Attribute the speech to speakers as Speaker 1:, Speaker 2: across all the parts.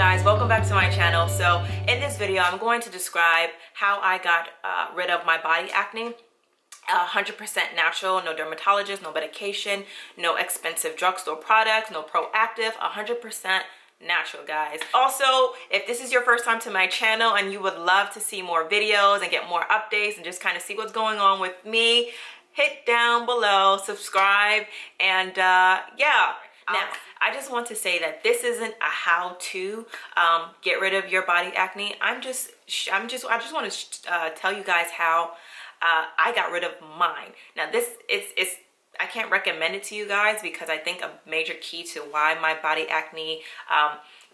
Speaker 1: guys, welcome back to my channel. So in this video I'm going to describe how I got rid of my body acne. 100% natural, no dermatologist, no medication, no expensive drugstore products, no Proactive, 100% natural, guys. Also, if this is your first time to my channel and you would love to see more videos and get more updates and just kind of see what's going on with me, hit down below, subscribe, and yeah. Now, I just want to say that this isn't a how-to get rid of your body acne. I just want to tell you guys how I got rid of mine. Now, this is I can't recommend it to you guys because I think a major key to why my body acne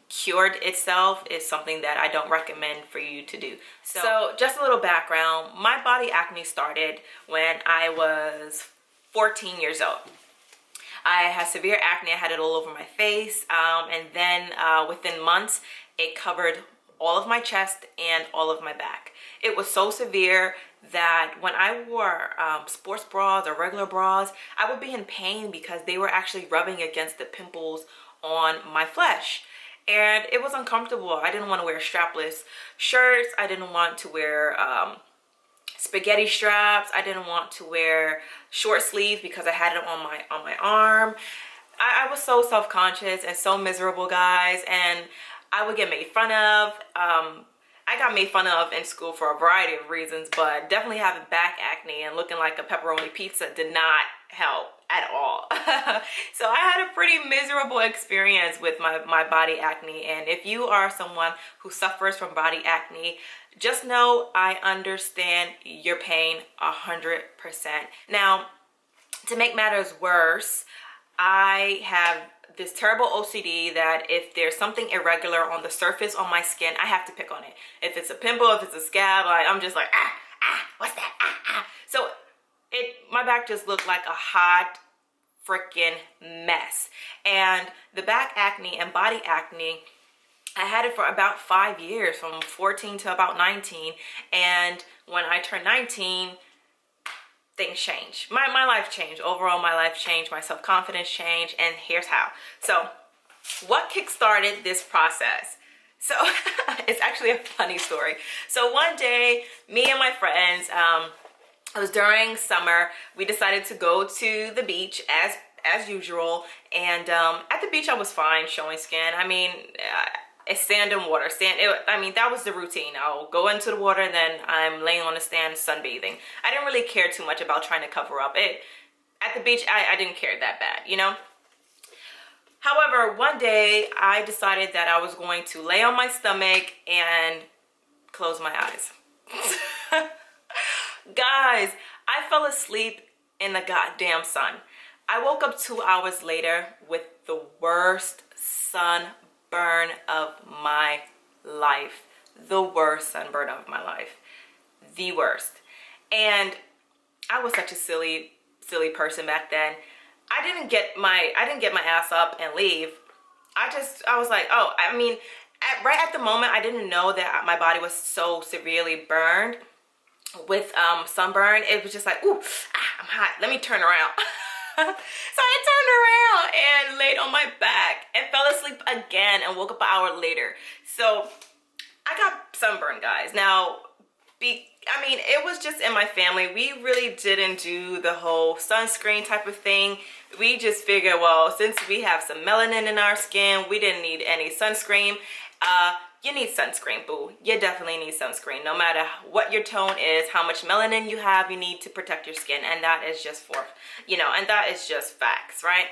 Speaker 1: cured itself is something that I don't recommend for you to do. So just a little background. My body acne started when I was 14 years old. I had severe acne. I had it all over my face, and then within months it covered all of my chest and all of my back. It was so severe that when I wore sports bras or regular bras, I would be in pain because they were actually rubbing against the pimples on my flesh, and it was uncomfortable. I didn't want to wear strapless shirts. I didn't want to wear spaghetti straps. I didn't want to wear short sleeves because I had it on my arm. I was so self-conscious and so miserable, guys, and I would get made fun of. I got made fun of in school for a variety of reasons, but definitely having back acne and looking like a pepperoni pizza did not help at all. So I had a pretty miserable experience with my body acne, and if you are someone who suffers from body acne, just know I understand your pain 100%. Now, to make matters worse, I have this terrible OCD that if there's something irregular on the surface on my skin, I have to pick on it. If it's a pimple, if it's a scab, I'm just like, what's that? So my back just looked like a hot freaking mess. And the back acne and body acne, I had it for about 5 years, from 14 to about 19. And when I turned 19, things changed. My life changed. Overall, my life changed. My self-confidence changed. And here's how. So what kickstarted this process? So it's actually a funny story. So one day, me and my friends, it was during summer, we decided to go to the beach as usual. And at the beach, I was fine showing skin. I mean, it's sand and water. That was the routine. I'll go into the water and then I'm laying on the sand sunbathing. I didn't really care too much about trying to cover up. At the beach, I didn't care that bad, you know? However, one day I decided that I was going to lay on my stomach and close my eyes. Guys, I fell asleep in the goddamn sun. I woke up 2 hours later with the worst sunburn of my life. The worst sunburn of my life. The worst. And I was such a silly person back then. I didn't get my ass up and leave. I was like, oh, I mean, right at the moment, I didn't know that my body was so severely burned with sunburn. It was just like, ooh, I'm hot. Let me turn around. So I turned around and laid on my back and fell asleep again and woke up an hour later. So I got sunburned, guys. Now, it was just in my family. We really didn't do the whole sunscreen type of thing. We just figured, well, since we have some melanin in our skin, we didn't need any sunscreen. You need sunscreen, boo. You definitely need sunscreen. No matter what your tone is, how much melanin you have, you need to protect your skin. And that is just and that is just facts, right?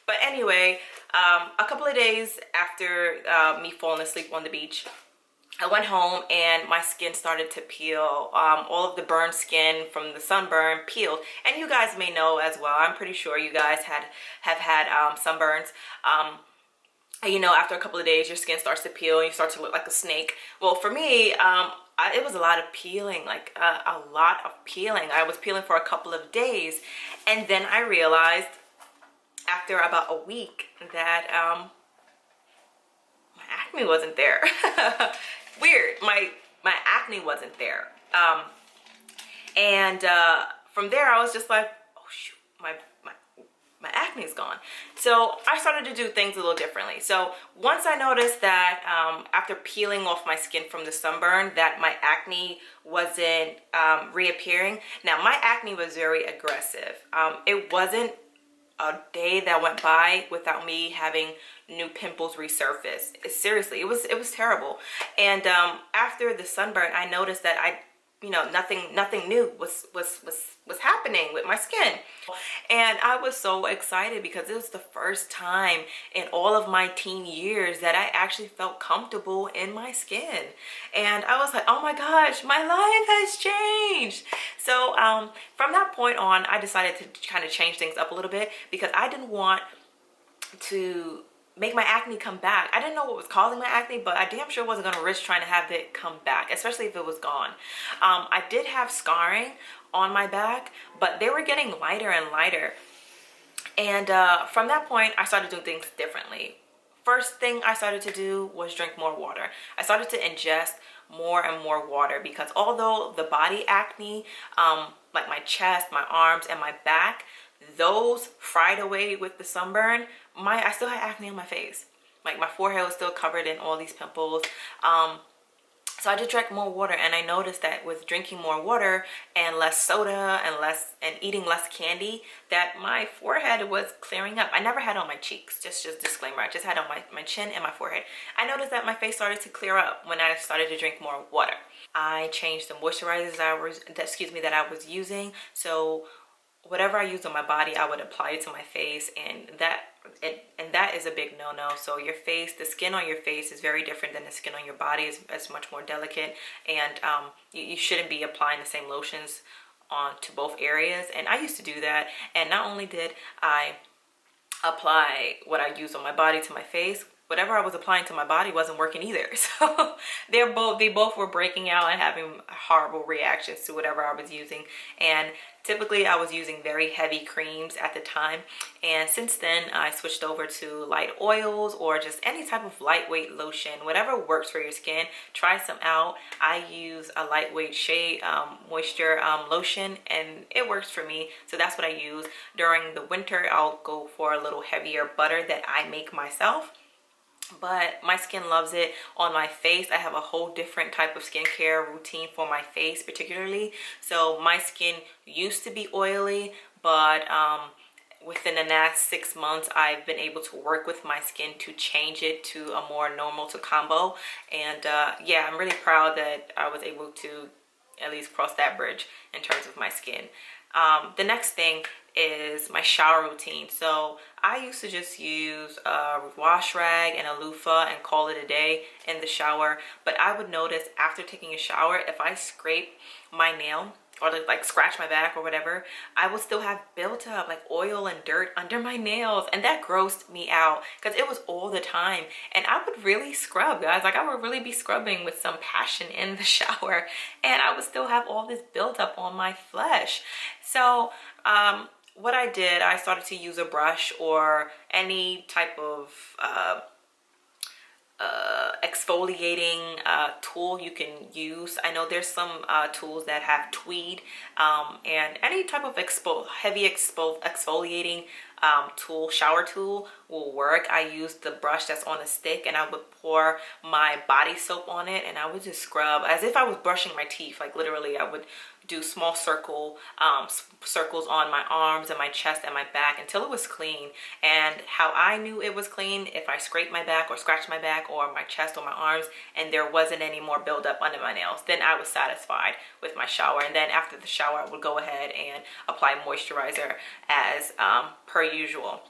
Speaker 1: But anyway, a couple of days after me falling asleep on the beach, I went home and my skin started to peel. All of the burned skin from the sunburn peeled. And you guys may know as well. I'm pretty sure you guys have had sunburns. After a couple of days, your skin starts to peel and you start to look like a snake. Well, for me, it was a lot of peeling, like a lot of peeling. I was peeling for a couple of days. And then I realized after about a week that my acne wasn't there. Weird. My acne wasn't there. And from there, I was just like, oh, shoot, my acne is gone. So I started to do things a little differently. So once I noticed that after peeling off my skin from the sunburn, that my acne wasn't reappearing. Now my acne was very aggressive. It wasn't a day that went by without me having new pimples resurface. Seriously, it was terrible. And after the sunburn, I noticed that nothing new was happening with my skin. And I was so excited because it was the first time in all of my teen years that I actually felt comfortable in my skin. And I was like, oh my gosh, my life has changed. So from that point on, I decided to kind of change things up a little bit because I didn't want to make my acne come back. I didn't know what was causing my acne, but I damn sure wasn't going to risk trying to have it come back, especially if it was gone. I did have scarring on my back, but they were getting lighter and lighter. And from that point, I started doing things differently. First thing I started to do was drink more water. I started to ingest more and more water because although the body acne, like my chest, my arms, and my back, those fried away with the sunburn, I still had acne on my face. Like my forehead was still covered in all these pimples. So I just drank more water, and I noticed that with drinking more water and less soda and eating less candy, that my forehead was clearing up. I never had it on my cheeks, just disclaimer. I just had it on my chin and my forehead. I noticed that my face started to clear up when I started to drink more water. I changed the moisturizers that I was using. So whatever I used on my body, I would apply it to my face, and that is a big no-no. So your face, the skin on your face is very different than the skin on your body. It's much more delicate, and you shouldn't be applying the same lotions to both areas. And I used to do that, and not only did I apply what I used on my body to my face, whatever I was applying to my body wasn't working either. So they both were breaking out and having horrible reactions to whatever I was using. And typically I was using very heavy creams at the time. And since then I switched over to light oils or just any type of lightweight lotion, whatever works for your skin. Try some out. I use a lightweight shea moisture lotion, and it works for me. So that's what I use. During the winter, I'll go for a little heavier butter that I make myself. But my skin loves it. On my face, I have a whole different type of skincare routine for my face particularly. So my skin used to be oily, but within the last 6 months, I've been able to work with my skin to change it to a more normal to combo. And yeah, I'm really proud that I was able to at least cross that bridge in terms of my skin. The next thing is my shower routine. So I used to just use a wash rag and a loofah and call it a day in the shower. But I would notice after taking a shower, if I scrape my nail or like scratch my back or whatever, I would still have built up like oil and dirt under my nails, and that grossed me out because it was all the time. And I would really scrub, guys. Like I would really be scrubbing with some passion in the shower, and I would still have all this built up on my flesh. So what I did, I started to use a brush or any type of exfoliating tool you can use. I know there's some tools that have tweed, and any type of heavy exfoliating tool, shower tool will work. I used the brush that's on a stick, and I would pour my body soap on it, and I would just scrub as if I was brushing my teeth. Like literally, I would do small circles on my arms and my chest and my back until it was clean. And how I knew it was clean, if I scraped my back or scratched my back or my chest or my arms and there wasn't any more buildup under my nails, then I was satisfied with my shower. And then after the shower, I would go ahead and apply moisturizer as per usual.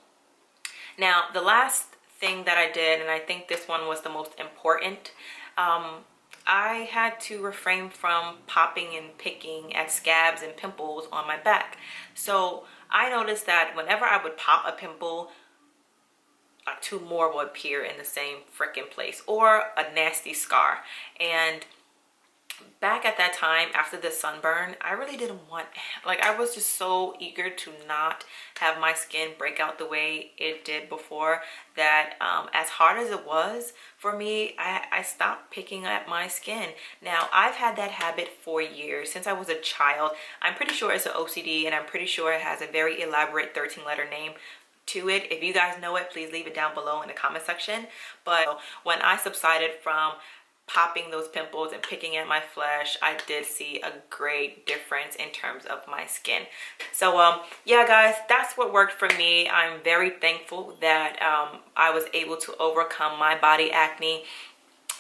Speaker 1: Now, the last thing that I did, and I think this one was the most important, I had to refrain from popping and picking at scabs and pimples on my back. So I noticed that whenever I would pop a pimple, like 2 more would appear in the same freaking place, or a nasty scar. And back at that time, after the sunburn, I really didn't want, like I was just so eager to not have my skin break out the way it did before, that as hard as it was for me, I stopped picking at my skin. Now, I've had that habit for years, since I was a child. I'm pretty sure it's an OCD, and I'm pretty sure it has a very elaborate 13-letter name. to it. If you guys know it, please leave it down below in the comment section. But when I subsided from popping those pimples and picking at my flesh, I did see a great difference in terms of my skin. So yeah guys, that's what worked for me. I'm very thankful that I was able to overcome my body acne,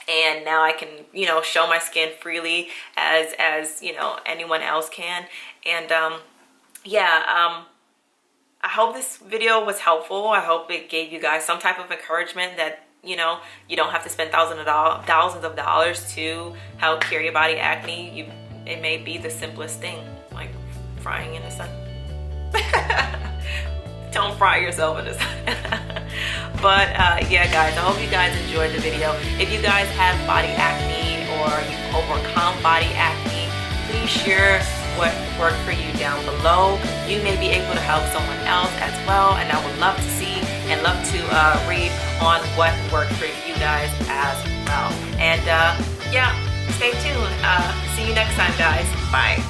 Speaker 1: and now I can, you know, show my skin freely as you know, anyone else can. And yeah, I hope this video was helpful. I hope it gave you guys some type of encouragement that, you know, you don't have to spend thousands of dollars to help cure your body acne. It may be the simplest thing, like frying in the sun. Don't fry yourself in the sun. But yeah guys, I hope you guys enjoyed the video. If you guys have body acne or you've overcome body acne, please share what worked for you down below. You may be able to help someone else as well, and I would love to see and love to read on what worked for you guys as well. And yeah, stay tuned. See you next time guys. Bye.